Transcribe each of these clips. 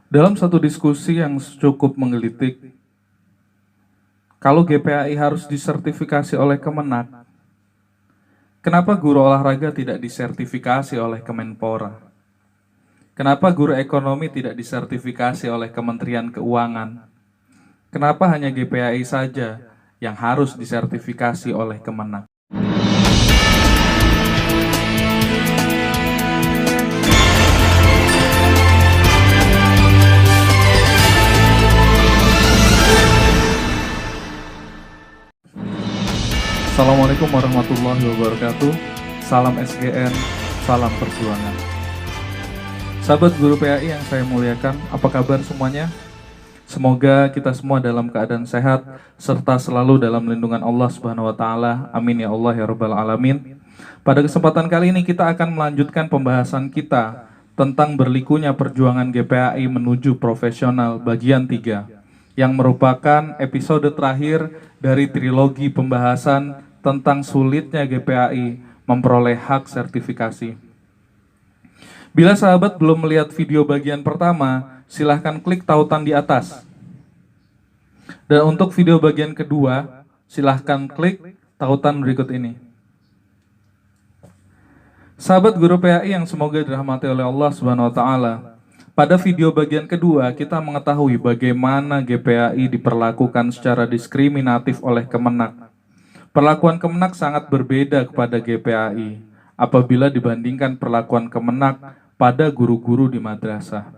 Dalam satu diskusi yang cukup menggelitik, kalau GPAI harus disertifikasi oleh Kemenak, kenapa guru olahraga tidak disertifikasi oleh Kemenpora? Kenapa guru ekonomi tidak disertifikasi oleh Kementerian Keuangan? Kenapa hanya GPAI saja yang harus disertifikasi oleh Kemenak? Assalamualaikum warahmatullahi wabarakatuh. Salam SGN, salam perjuangan. Sahabat guru PAI yang saya muliakan, apa kabar semuanya? Semoga kita semua dalam keadaan sehat serta selalu dalam lindungan Allah Subhanahu wa taala. Amin ya Allah ya rabbal alamin. Pada kesempatan kali ini kita akan melanjutkan pembahasan kita tentang berlikunya perjuangan GPAI menuju profesional bagian 3 yang merupakan episode terakhir dari trilogi pembahasan tentang sulitnya GPAI memperoleh hak sertifikasi. Bila sahabat belum melihat video bagian pertama, silahkan klik tautan di atas. Dan untuk video bagian kedua, silahkan klik tautan berikut ini. Sahabat guru PAI yang semoga dirahmati oleh Allah Subhanahu wa taala. Pada video bagian kedua, kita mengetahui bagaimana GPAI diperlakukan secara diskriminatif oleh Kemenak. Perlakuan Kemenak sangat berbeda kepada GPAI apabila dibandingkan perlakuan Kemenak pada guru-guru di madrasah.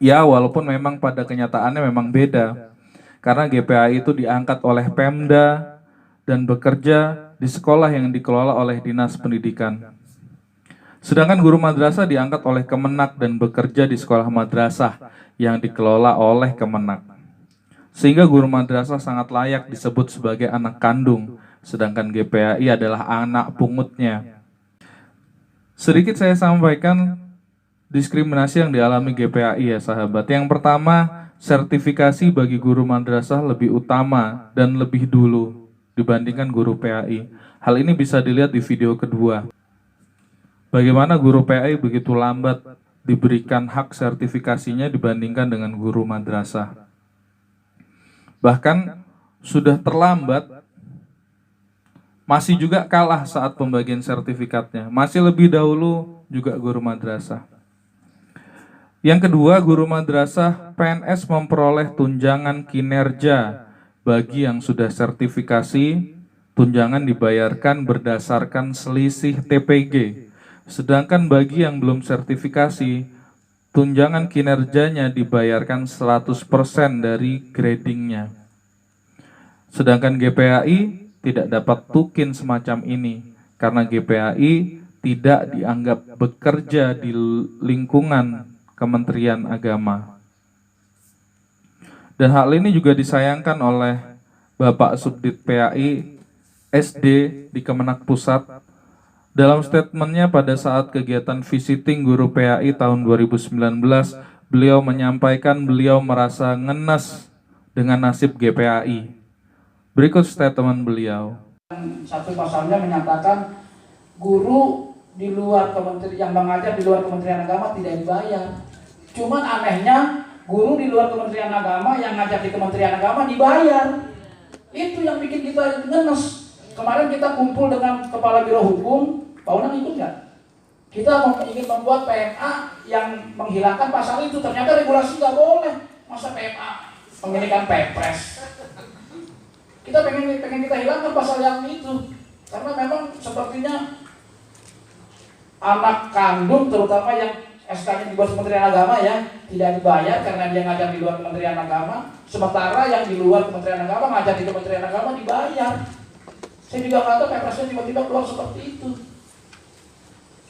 Ya, walaupun memang pada kenyataannya memang beda, karena GPAI itu diangkat oleh Pemda dan bekerja di sekolah yang dikelola oleh Dinas Pendidikan. Sedangkan guru madrasah diangkat oleh Kemenak dan bekerja di sekolah madrasah yang dikelola oleh Kemenak. Sehingga guru madrasah sangat layak disebut sebagai anak kandung, sedangkan GPAI adalah anak pungutnya. Sedikit saya sampaikan diskriminasi yang dialami GPAI ya sahabat. Yang pertama, sertifikasi bagi guru madrasah lebih utama dan lebih dulu dibandingkan guru PAI. Hal ini bisa dilihat di video kedua. Bagaimana guru PAI begitu lambat diberikan hak sertifikasinya dibandingkan dengan guru madrasah. Bahkan sudah terlambat, masih juga kalah saat pembagian sertifikatnya. Masih lebih dahulu juga guru madrasah. Yang kedua, guru madrasah PNS memperoleh tunjangan kinerja bagi yang sudah sertifikasi. Tunjangan dibayarkan berdasarkan selisih TPG. Sedangkan bagi yang belum sertifikasi, tunjangan kinerjanya dibayarkan 100% dari gradingnya. Sedangkan GPAI tidak dapat tukin semacam ini karena GPAI tidak dianggap bekerja di lingkungan Kementerian Agama. Dan hal ini juga disayangkan oleh Bapak Subdit PAI SD di Kemenak Pusat. Dalam statementnya pada saat kegiatan visiting guru PAI tahun 2019, beliau menyampaikan beliau merasa ngenes dengan nasib GPAI. Berikut statement beliau. Satu pasalnya menyatakan guru di luar kementerian yang mengajar di luar Kementerian Agama tidak dibayar. Cuman anehnya guru di luar Kementerian Agama yang ngajar di Kementerian Agama dibayar. Itu yang bikin kita ngenes. Kemarin kita kumpul dengan Kepala Biro Hukum, Pak Unang ikut nggak? Kita ingin membuat PMA yang menghilangkan pasal itu. Ternyata regulasi nggak boleh. Masa PMA menginginkan Perpres? Kita pengen kita hilangkan pasal yang itu. Karena memang sepertinya anak kandung terutama yang SK-nya dibuat Kementerian Agama ya tidak dibayar karena dia ngajar di luar Kementerian Agama. Sementara yang di luar Kementerian Agama ngajar di Kementerian Agama dibayar. Saya juga nggak tahu Perpresnya tiba-tiba keluar seperti itu.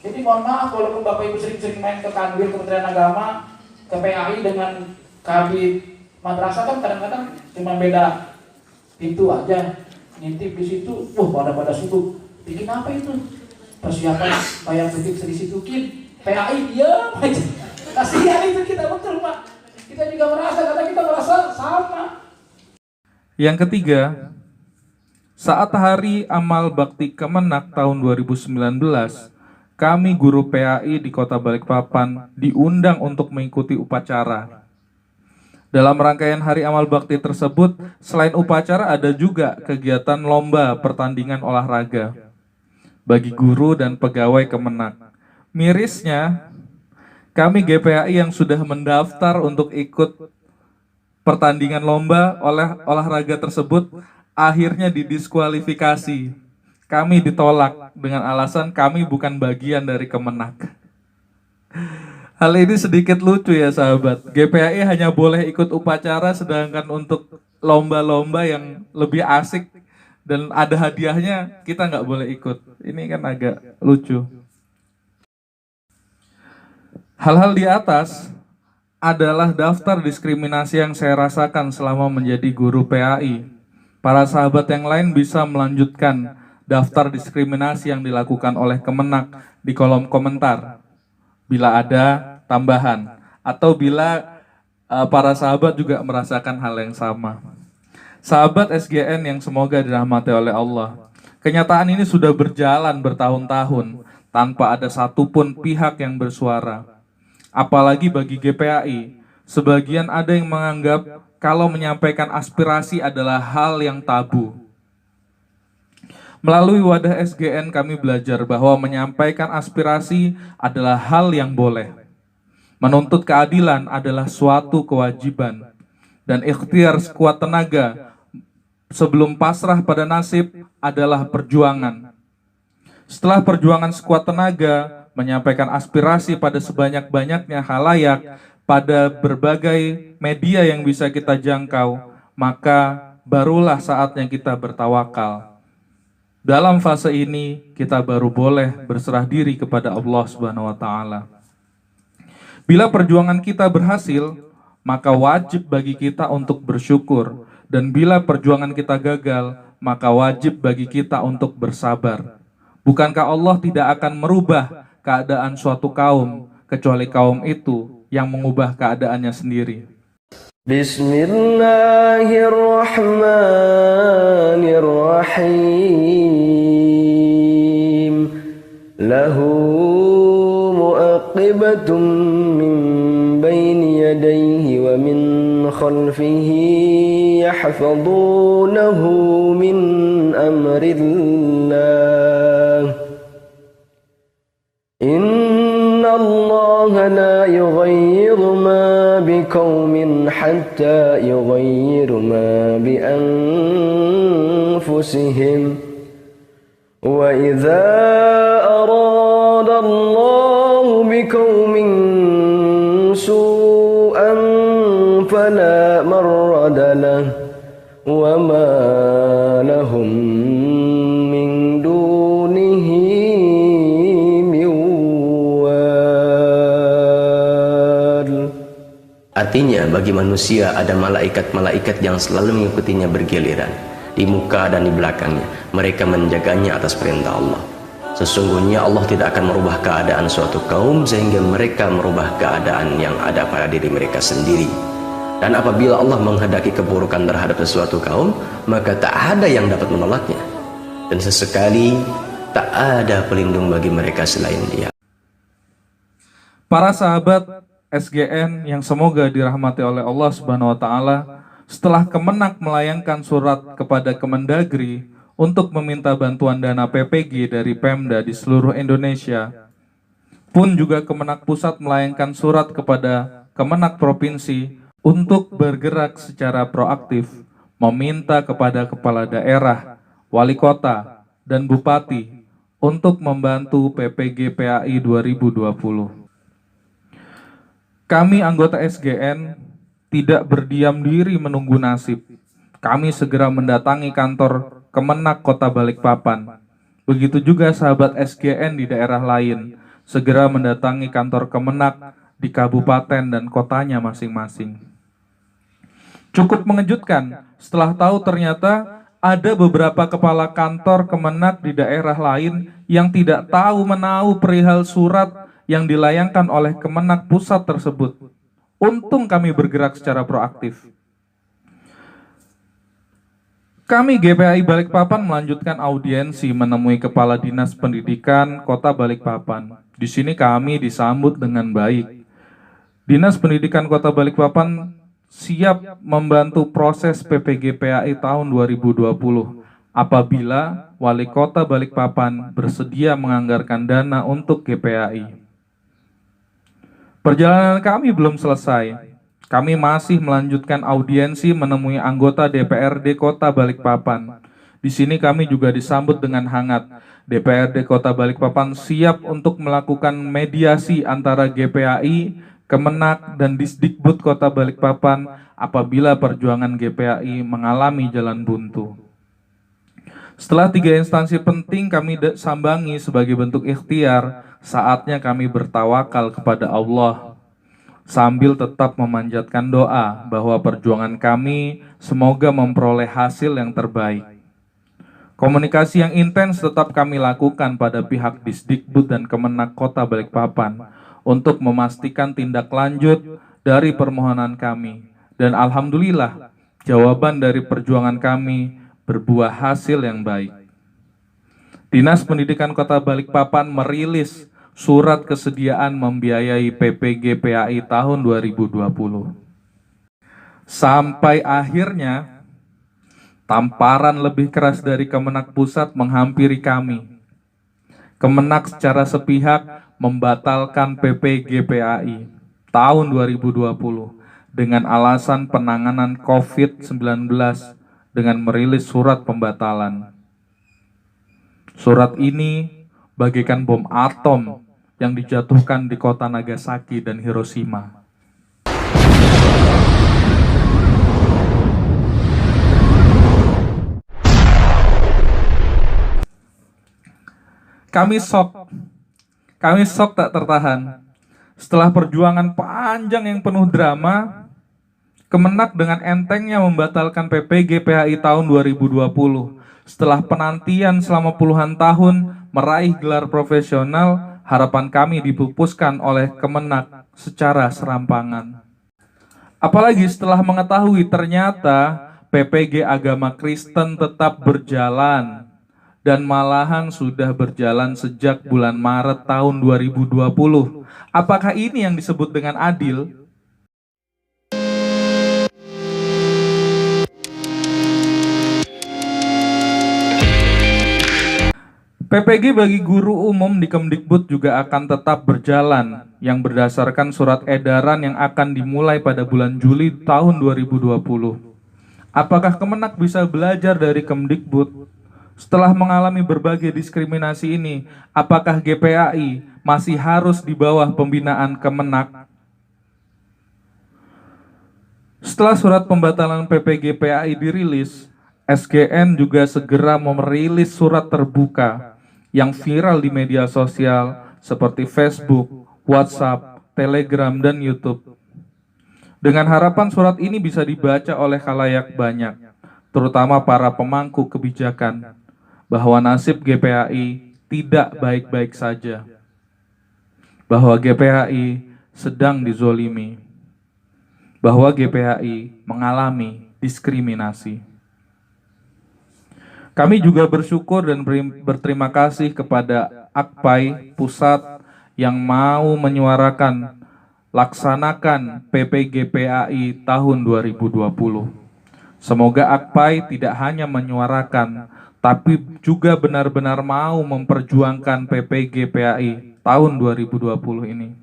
Jadi mohon maaf walaupun Bapak Ibu sering-sering main ke Kanwil Kementerian Agama, ke PAI dengan Kabid Madrasah kan kadang-kadang cuma beda pintu aja, ngintip di situ, pada sibuk. Bikin apa itu? Persiapan bayar titik sedikit-sedikit, PAI diam aja. Kasihan itu kita betul Pak. Kita juga merasa, karena kita merasa sama. Yang ketiga, saat Hari Amal Bakti Kemenak tahun 2019, kami guru PAI di Kota Balikpapan diundang untuk mengikuti upacara. Dalam rangkaian Hari Amal Bakti tersebut, selain upacara ada juga kegiatan lomba pertandingan olahraga bagi guru dan pegawai Kemenak. Mirisnya, kami GPAI yang sudah mendaftar untuk ikut pertandingan lomba olahraga tersebut akhirnya didiskualifikasi. Kami ditolak dengan alasan kami bukan bagian dari Kemenak. Hal ini sedikit lucu ya sahabat. GPAI hanya boleh ikut upacara, sedangkan untuk lomba-lomba yang lebih asik dan ada hadiahnya kita nggak boleh ikut. Ini kan agak lucu. Hal-hal di atas adalah daftar diskriminasi yang saya rasakan selama menjadi guru PAI. Para sahabat yang lain bisa melanjutkan daftar diskriminasi yang dilakukan oleh Kemenak di kolom komentar bila ada tambahan, atau bila para sahabat juga merasakan hal yang sama. Sahabat SGN yang semoga dirahmati oleh Allah, kenyataan ini sudah berjalan bertahun-tahun tanpa ada satupun pihak yang bersuara. Apalagi bagi GPAI, sebagian ada yang menganggap kalau menyampaikan aspirasi adalah hal yang tabu. Melalui wadah SGN kami belajar bahwa menyampaikan aspirasi adalah hal yang boleh. Menuntut keadilan adalah suatu kewajiban. Dan ikhtiar sekuat tenaga sebelum pasrah pada nasib adalah perjuangan. Setelah perjuangan sekuat tenaga, menyampaikan aspirasi pada sebanyak-banyaknya khalayak, pada berbagai media yang bisa kita jangkau, maka barulah saatnya kita bertawakal. Dalam fase ini, kita baru boleh berserah diri kepada Allah Subhanahu wa Ta'ala. Bila perjuangan kita berhasil, maka wajib bagi kita untuk bersyukur. Dan bila perjuangan kita gagal, maka wajib bagi kita untuk bersabar. Bukankah Allah tidak akan merubah keadaan suatu kaum, kecuali kaum itu yang mengubah keadaannya sendiri. Bismillahirrahmanirrahim. Lahu mu'aqibatun min bayni yadayhi wa min khalfihi yahfazunahu min amrillah. Inna Allah la yughayyiru ma biqaumin hatta yughayyiru ma bi anfusihim. Wa idza arada Allah biqaumin su'an fala marrada lahu wa ma lahum min dunihi. Artinya bagi manusia ada malaikat-malaikat yang selalu mengikutinya bergiliran di muka dan di belakangnya. Mereka menjaganya atas perintah Allah. Sesungguhnya Allah tidak akan merubah keadaan suatu kaum sehingga mereka merubah keadaan yang ada pada diri mereka sendiri. Dan apabila Allah menghendaki keburukan terhadap sesuatu kaum, maka tak ada yang dapat menolaknya. Dan sesekali tak ada pelindung bagi mereka selain Dia. Para sahabat SGN yang semoga dirahmati oleh Allah Subhanahu wa Ta'ala, setelah Kemenak melayangkan surat kepada Kemendagri untuk meminta bantuan dana PPG dari Pemda di seluruh Indonesia, pun juga Kemenak Pusat melayangkan surat kepada Kemenak Provinsi untuk bergerak secara proaktif, meminta kepada kepala daerah, wali kota, dan bupati untuk membantu PPG PAI 2020. Kami anggota SGN tidak berdiam diri menunggu nasib. Kami segera mendatangi kantor Kemenak Kota Balikpapan. Begitu juga sahabat SGN di daerah lain, segera mendatangi kantor Kemenak di kabupaten dan kotanya masing-masing. Cukup mengejutkan setelah tahu ternyata ada beberapa kepala kantor Kemenak di daerah lain yang tidak tahu menahu perihal surat yang dilayangkan oleh Kemenak Pusat tersebut. Untung kami bergerak secara proaktif. Kami GPAI Balikpapan melanjutkan audiensi menemui Kepala Dinas Pendidikan Kota Balikpapan. Di sini kami disambut dengan baik. Dinas Pendidikan Kota Balikpapan siap membantu proses PPGPAI tahun 2020 apabila Wali Kota Balikpapan bersedia menganggarkan dana untuk GPAI. Perjalanan kami belum selesai. Kami masih melanjutkan audiensi menemui anggota DPRD Kota Balikpapan. Di sini kami juga disambut dengan hangat. DPRD Kota Balikpapan siap untuk melakukan mediasi antara GPAI, Kemenak, dan Disdikbud Kota Balikpapan apabila perjuangan GPAI mengalami jalan buntu. Setelah 3 instansi penting kami sambangi sebagai bentuk ikhtiar, saatnya kami bertawakal kepada Allah sambil tetap memanjatkan doa bahwa perjuangan kami semoga memperoleh hasil yang terbaik. Komunikasi yang intens tetap kami lakukan pada pihak Disdikbud dan Kemenak Kota Balikpapan untuk memastikan tindak lanjut dari permohonan kami. Dan alhamdulillah, jawaban dari perjuangan kami berbuah hasil yang baik. Dinas Pendidikan Kota Balikpapan merilis surat kesediaan membiayai PPGPAI tahun 2020. Sampai akhirnya, tamparan lebih keras dari Kemenak Pusat menghampiri kami. Kemenak secara sepihak membatalkan PPGPAI tahun 2020 dengan alasan penanganan COVID-19 dengan merilis surat pembatalan. Surat ini bagaikan bom atom yang dijatuhkan di kota Nagasaki dan Hiroshima. Kami sok tak tertahan. Setelah perjuangan panjang yang penuh drama, Kemenak dengan entengnya membatalkan PPGPAI tahun 2020. Setelah penantian selama puluhan tahun meraih gelar profesional, harapan kami dipupuskan oleh Kemenak secara serampangan. Apalagi setelah mengetahui ternyata PPG Agama Kristen tetap berjalan dan malahan sudah berjalan sejak bulan Maret tahun 2020. Apakah ini yang disebut dengan adil? PPG bagi guru umum di Kemdikbud juga akan tetap berjalan yang berdasarkan surat edaran yang akan dimulai pada bulan Juli tahun 2020. Apakah Kemenak bisa belajar dari Kemdikbud? Setelah mengalami berbagai diskriminasi ini, apakah GPAI masih harus di bawah pembinaan Kemenak? Setelah surat pembatalan PPGPAI dirilis, SGN juga segera merilis surat terbuka yang viral di media sosial seperti Facebook, WhatsApp, Telegram, dan YouTube. Dengan harapan surat ini bisa dibaca oleh khalayak banyak, terutama para pemangku kebijakan, bahwa nasib GPAI tidak baik-baik saja, bahwa GPAI sedang dizolimi, bahwa GPAI mengalami diskriminasi. Kami juga bersyukur dan berterima kasih kepada Akpai Pusat yang mau menyuarakan laksanakan PPGPAI tahun 2020. Semoga Akpai tidak hanya menyuarakan, tapi juga benar-benar mau memperjuangkan PPGPAI tahun 2020 ini.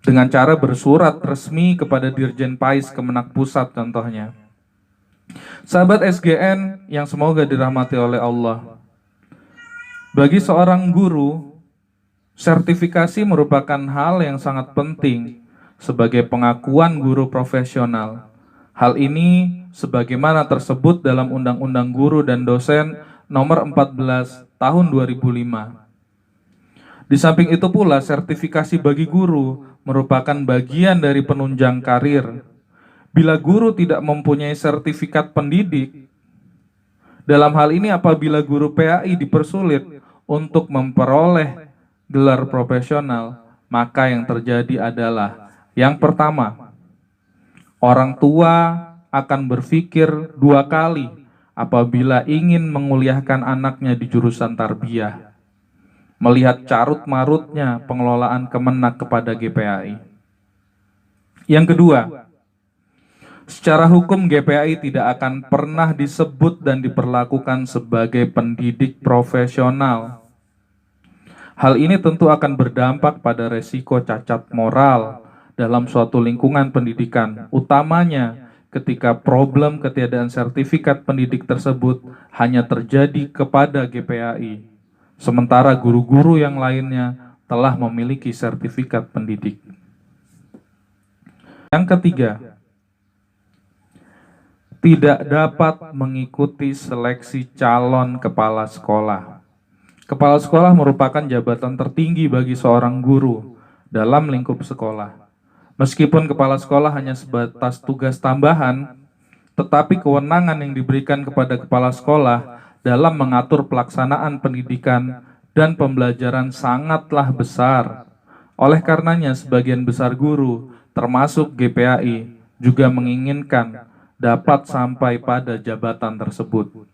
Dengan cara bersurat resmi kepada Dirjen Pais Kemenak Pusat contohnya. Sahabat SGN yang semoga dirahmati oleh Allah. Bagi seorang guru, sertifikasi merupakan hal yang sangat penting sebagai pengakuan guru profesional. Hal ini sebagaimana tersebut dalam Undang-Undang Guru dan Dosen Nomor 14 Tahun 2005. Di samping itu pula, sertifikasi bagi guru merupakan bagian dari penunjang karir. Bila guru tidak mempunyai sertifikat pendidik, dalam hal ini apabila guru PAI dipersulit untuk memperoleh gelar profesional, maka yang terjadi adalah yang pertama, orang tua akan berpikir 2 kali apabila ingin menguliahkan anaknya di jurusan tarbiyah, melihat carut-marutnya pengelolaan Kemenak kepada GPAI. Yang kedua, secara hukum GPAI tidak akan pernah disebut dan diperlakukan sebagai pendidik profesional. Hal ini tentu akan berdampak pada resiko cacat moral dalam suatu lingkungan pendidikan, utamanya ketika problem ketiadaan sertifikat pendidik tersebut hanya terjadi kepada GPAI, sementara guru-guru yang lainnya telah memiliki sertifikat pendidik. Yang ketiga, tidak dapat mengikuti seleksi calon kepala sekolah. Kepala sekolah merupakan jabatan tertinggi bagi seorang guru dalam lingkup sekolah. Meskipun kepala sekolah hanya sebatas tugas tambahan, tetapi kewenangan yang diberikan kepada kepala sekolah dalam mengatur pelaksanaan pendidikan dan pembelajaran sangatlah besar. Oleh karenanya, sebagian besar guru, termasuk GPAI, juga menginginkan dapat sampai pada jabatan tersebut.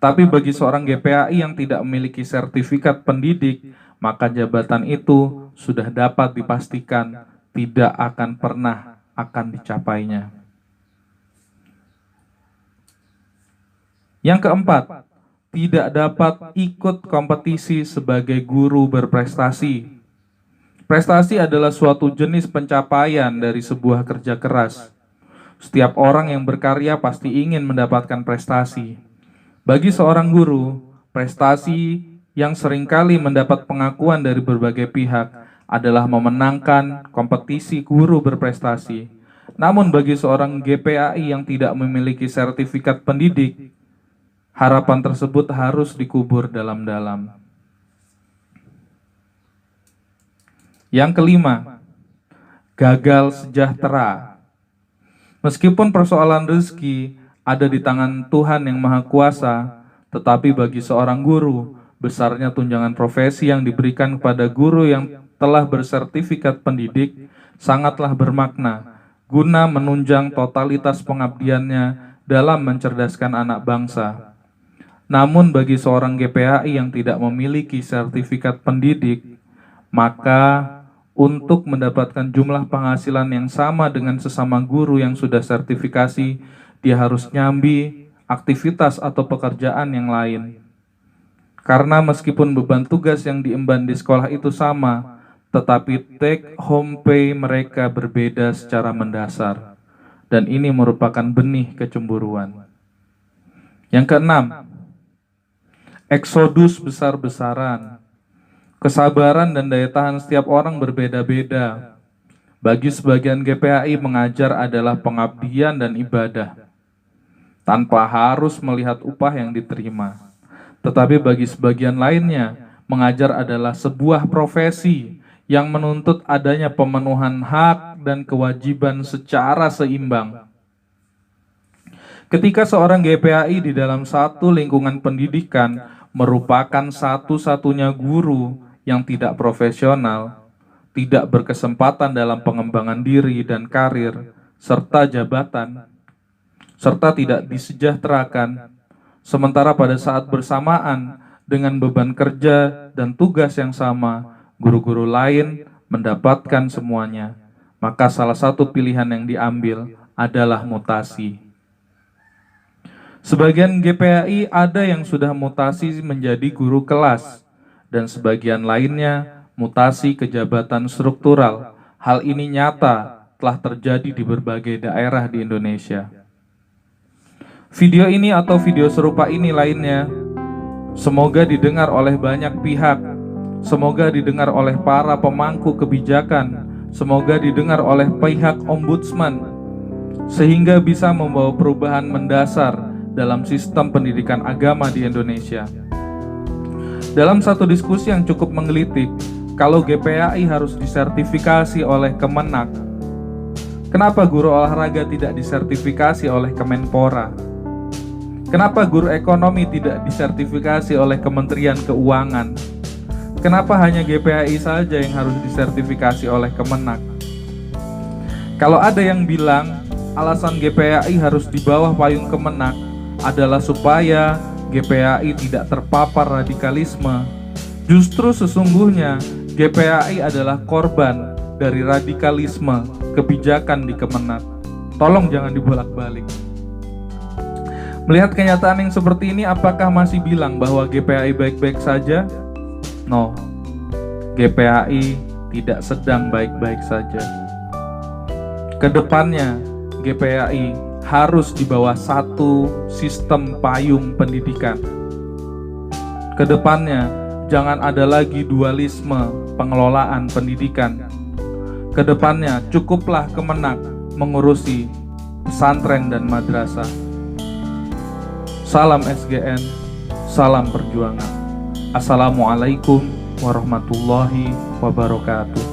Tapi bagi seorang GPAI yang tidak memiliki sertifikat pendidik, maka jabatan itu sudah dapat dipastikan tidak akan pernah dicapainya. Yang keempat, tidak dapat ikut kompetisi sebagai guru berprestasi. Prestasi adalah suatu jenis pencapaian dari sebuah kerja keras. Setiap orang yang berkarya pasti ingin mendapatkan prestasi. Bagi seorang guru, prestasi yang seringkali mendapat pengakuan dari berbagai pihak adalah memenangkan kompetisi guru berprestasi. Namun bagi seorang GPAI yang tidak memiliki sertifikat pendidik, harapan tersebut harus dikubur dalam-dalam. Yang kelima, gagal sejahtera. Meskipun persoalan rezeki ada di tangan Tuhan yang Maha Kuasa, tetapi bagi seorang guru, besarnya tunjangan profesi yang diberikan kepada guru yang telah bersertifikat pendidik sangatlah bermakna, guna menunjang totalitas pengabdiannya dalam mencerdaskan anak bangsa. Namun bagi seorang GPAI yang tidak memiliki sertifikat pendidik, maka untuk mendapatkan jumlah penghasilan yang sama dengan sesama guru yang sudah sertifikasi, dia harus nyambi aktivitas atau pekerjaan yang lain. Karena meskipun beban tugas yang diemban di sekolah itu sama, tetapi take home pay mereka berbeda secara mendasar. Dan ini merupakan benih kecemburuan. Yang keenam, eksodus besar-besaran. Kesabaran dan daya tahan setiap orang berbeda-beda. Bagi sebagian GPAI, mengajar adalah pengabdian dan ibadah, tanpa harus melihat upah yang diterima. Tetapi bagi sebagian lainnya, mengajar adalah sebuah profesi yang menuntut adanya pemenuhan hak dan kewajiban secara seimbang. Ketika seorang GPAI di dalam satu lingkungan pendidikan merupakan satu-satunya guru yang tidak profesional, tidak berkesempatan dalam pengembangan diri dan karir, serta jabatan, serta tidak disejahterakan, sementara pada saat bersamaan dengan beban kerja dan tugas yang sama, guru-guru lain mendapatkan semuanya, maka salah satu pilihan yang diambil adalah mutasi. Sebagian GPAI ada yang sudah mutasi menjadi guru kelas, dan sebagian lainnya mutasi ke jabatan struktural. Hal ini nyata telah terjadi di berbagai daerah di Indonesia. Video ini atau video serupa ini lainnya semoga didengar oleh banyak pihak, semoga didengar oleh para pemangku kebijakan, semoga didengar oleh pihak ombudsman, sehingga bisa membawa perubahan mendasar dalam sistem pendidikan agama di Indonesia. Dalam satu diskusi yang cukup menggelitik, kalau GPAI harus disertifikasi oleh Kemenak, kenapa guru olahraga tidak disertifikasi oleh Kemenpora? Kenapa guru ekonomi tidak disertifikasi oleh Kementerian Keuangan? Kenapa hanya GPAI saja yang harus disertifikasi oleh Kemenak? Kalau ada yang bilang alasan GPAI harus di bawah payung Kemenak adalah supaya GPAI tidak terpapar radikalisme. Justru sesungguhnya GPAI adalah korban dari radikalisme kebijakan di Kemenak. Tolong jangan dibolak-balik. Melihat kenyataan yang seperti ini, apakah masih bilang bahwa GPAI baik-baik saja? No, GPAI tidak sedang baik-baik saja. Kedepannya, GPAI harus di bawah satu sistem payung pendidikan. Kedepannya, jangan ada lagi dualisme pengelolaan pendidikan. Kedepannya, cukuplah Kemenak mengurusi pesantren dan madrasah. Salam SGN, salam perjuangan. Assalamualaikum warahmatullahi wabarakatuh.